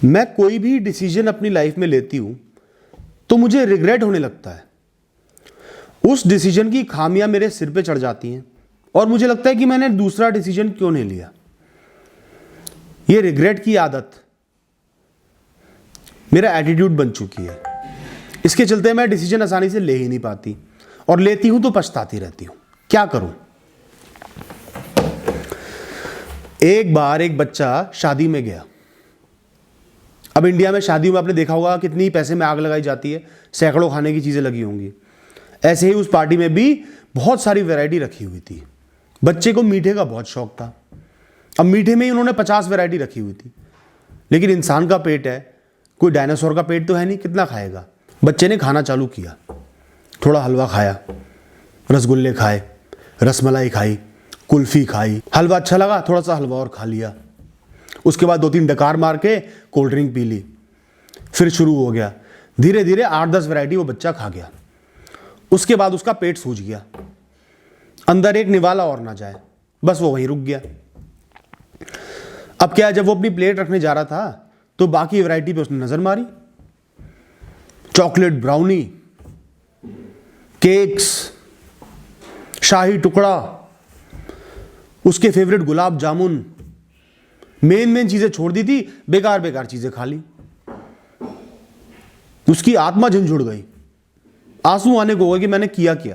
मैं कोई भी डिसीजन अपनी लाइफ में लेती हूं तो मुझे रिग्रेट होने लगता है। उस डिसीजन की खामियां मेरे सिर पे चढ़ जाती हैं और मुझे लगता है कि मैंने दूसरा डिसीजन क्यों नहीं लिया। ये रिग्रेट की आदत मेरा एटीट्यूड बन चुकी है। इसके चलते मैं डिसीजन आसानी से ले ही नहीं पाती और लेती हूं तो पछताती रहती हूं। क्या करूं? एक बार एक बच्चा शादी में गया। अब इंडिया में शादियों में आपने देखा होगा कितनी पैसे में आग लगाई जाती है, सैकड़ों खाने की चीजें लगी होंगी। ऐसे ही उस पार्टी में भी बहुत सारी वैरायटी रखी हुई थी। बच्चे को मीठे का बहुत शौक था। अब मीठे में ही उन्होंने 50 वैरायटी रखी हुई थी। लेकिन इंसान का पेट है, कोई डायनासोर का पेट तो है नहीं, कितना खाएगा। बच्चे ने खाना चालू किया। थोड़ा हलवा खाया, रसगुल्ले खाए, रसमलाई खाई, कुल्फी खाई। हलवा अच्छा लगा, थोड़ा सा हलवा और खा लिया। उसके बाद 2-3 डकार मार के कोल्ड ड्रिंक पी ली। फिर शुरू हो गया। धीरे धीरे 8-10 वैरायटी वो बच्चा खा गया। उसके बाद उसका पेट सूज गया, अंदर एक निवाला और ना जाए, बस वो वहीं रुक गया। अब क्या है, जब वो अपनी प्लेट रखने जा रहा था तो बाकी वैरायटी पे उसने नजर मारी। चॉकलेट ब्राउनी, केक्स, शाही टुकड़ा, उसके फेवरेट गुलाब जामुन, मेन चीजें छोड़ दी थी, बेकार बेकार चीजें खा ली। उसकी आत्मा झंझुड़ गई। आंसू आने को हो गए कि मैंने किया क्या।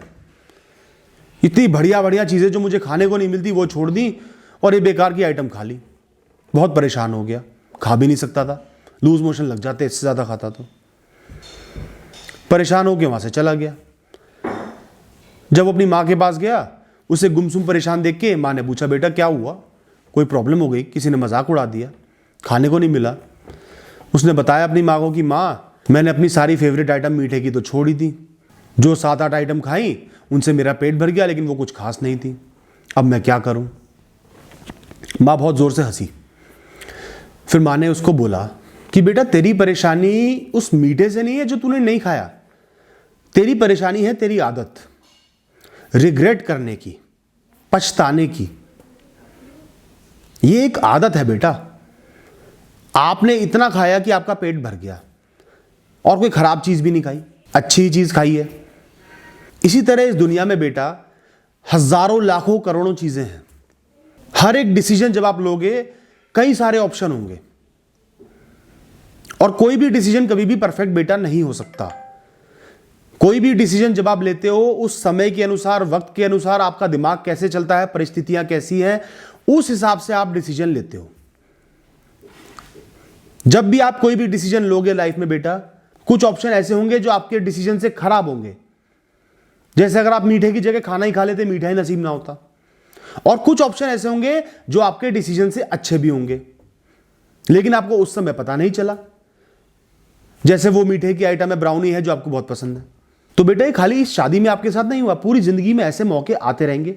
इतनी बढ़िया बढ़िया चीजें जो मुझे खाने को नहीं मिलती वो छोड़ दी और ये बेकार की आइटम खा ली। बहुत परेशान हो गया, खा भी नहीं सकता था, लूज मोशन लग जाते इससे ज्यादा खाता तो। परेशान होकर वहां से चला गया। जब अपनी माँ के पास गया, उसे गुमसुम परेशान देख के माँ ने पूछा, बेटा क्या हुआ, कोई प्रॉब्लम हो गई, किसी ने मजाक उड़ा दिया, खाने को नहीं मिला? उसने बताया अपनी माँ को कि माँ, मैंने अपनी सारी फेवरेट आइटम मीठे की तो छोड़ ही दी। जो 7-8 आइटम खाई उनसे मेरा पेट भर गया, लेकिन वो कुछ खास नहीं थी। अब मैं क्या करूं? माँ बहुत जोर से हंसी। फिर माँ ने उसको बोला कि बेटा, तेरी परेशानी उस मीठे से नहीं है जो तूने नहीं खाया। तेरी परेशानी है तेरी आदत, रिग्रेट करने की, पछताने की। ये एक आदत है बेटा। आपने इतना खाया कि आपका पेट भर गया और कोई खराब चीज भी नहीं खाई, अच्छी चीज खाई है। इसी तरह इस दुनिया में बेटा हजारों लाखों करोड़ों चीजें हैं। हर एक डिसीजन जब आप लोगे, कई सारे ऑप्शन होंगे और कोई भी डिसीजन कभी भी परफेक्ट बेटा नहीं हो सकता। कोई भी डिसीजन जब आप लेते हो, उस समय के अनुसार, वक्त के अनुसार आपका दिमाग कैसे चलता है, परिस्थितियां कैसी हैं, उस हिसाब से आप डिसीजन लेते हो। जब भी आप कोई भी डिसीजन लोगे लाइफ में बेटा, कुछ ऑप्शन ऐसे होंगे जो आपके डिसीजन से खराब होंगे। जैसे अगर आप मीठे की जगह खाना ही खा लेते, मीठा ही नसीब ना होता। और कुछ ऑप्शन ऐसे होंगे जो आपके डिसीजन से अच्छे भी होंगे, लेकिन आपको उस समय पता नहीं चला। जैसे वो मीठे की आइटम है, ब्राउनी है, जो आपको बहुत पसंद है। तो बेटा, ये खाली इस शादी में आपके साथ नहीं हुआ, पूरी जिंदगी में ऐसे मौके आते रहेंगे।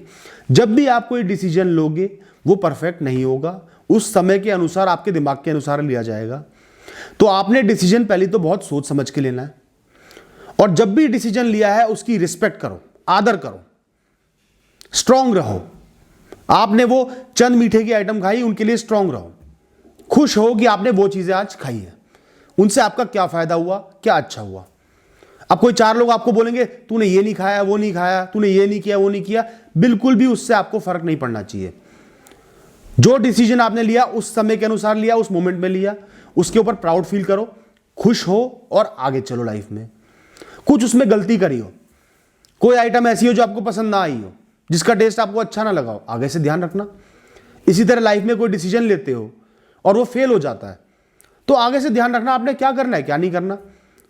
जब भी आप कोई डिसीजन लोगे, वो परफेक्ट नहीं होगा, उस समय के अनुसार, आपके दिमाग के अनुसार लिया जाएगा। तो आपने डिसीजन पहले तो बहुत सोच समझ के लेना है। और जब भी डिसीजन लिया है उसकी रिस्पेक्ट करो, आदर करो, स्ट्रांग रहो। आपने वो चंद मीठे की आइटम खाई, उनके लिए स्ट्रांग रहो। खुश हो कि आपने वो चीजें आज खाई हैं, उनसे आपका क्या फायदा हुआ, क्या अच्छा हुआ। अब कोई 4 लोग आपको बोलेंगे तूने ये नहीं खाया, वो नहीं खाया, तूने ये नहीं किया, वो नहीं किया, बिल्कुल भी उससे आपको फर्क नहीं पड़ना चाहिए। जो डिसीजन आपने लिया उस समय के अनुसार लिया, उस मोमेंट में लिया, उसके ऊपर प्राउड फील करो, खुश हो और आगे चलो लाइफ में। कुछ उसमें गलती करी हो, कोई आइटम ऐसी हो जो आपको पसंद ना आई हो, जिसका टेस्ट आपको अच्छा ना लगा हो, आगे से ध्यान रखना। इसी तरह लाइफ में कोई डिसीजन लेते हो और वो फेल हो जाता है, तो आगे से ध्यान रखना आपने क्या करना है, क्या नहीं करना।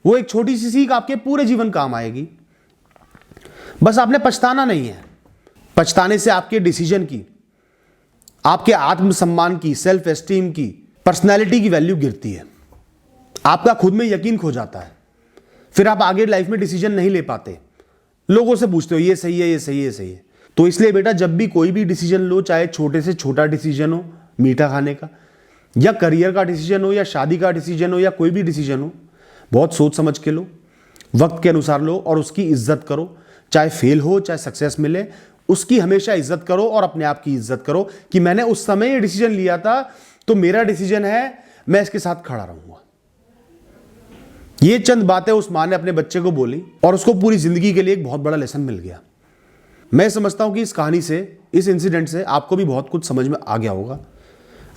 वो एक छोटी सी सीख आपके पूरे जीवन काम आएगी। बस आपने पछताना नहीं है। पछताने से आपके डिसीजन की, आपके आत्मसम्मान की, सेल्फ एस्टीम की, पर्सनैलिटी की वैल्यू गिरती है। आपका खुद में यकीन खो जाता है। फिर आप आगे लाइफ में डिसीजन नहीं ले पाते। लोगों से पूछते हो ये सही है, ये सही है, ये सही है। तो इसलिए बेटा, जब भी कोई भी डिसीजन लो, चाहे छोटे से छोटा डिसीजन हो, मीठा खाने का, या करियर का डिसीजन हो, या शादी का डिसीजन हो, या कोई भी डिसीजन हो, बहुत सोच समझ के लो, वक्त के अनुसार लो और उसकी इज्जत करो। चाहे फेल हो, चाहे सक्सेस मिले, उसकी हमेशा इज्जत करो और अपने आप की इज्जत करो कि मैंने उस समय ये डिसीजन लिया था, तो मेरा डिसीजन है, मैं इसके साथ खड़ा रहूंगा। ये चंद बातें उस माँ ने अपने बच्चे को बोली और उसको पूरी जिंदगी के लिए एक बहुत बड़ा लेसन मिल गया। मैं समझता हूं कि इस कहानी से, इस इंसिडेंट से आपको भी बहुत कुछ समझ में आ गया होगा,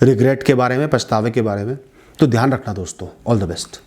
रिग्रेट के बारे में, पछतावे के बारे में। तो ध्यान रखना दोस्तों। All the best.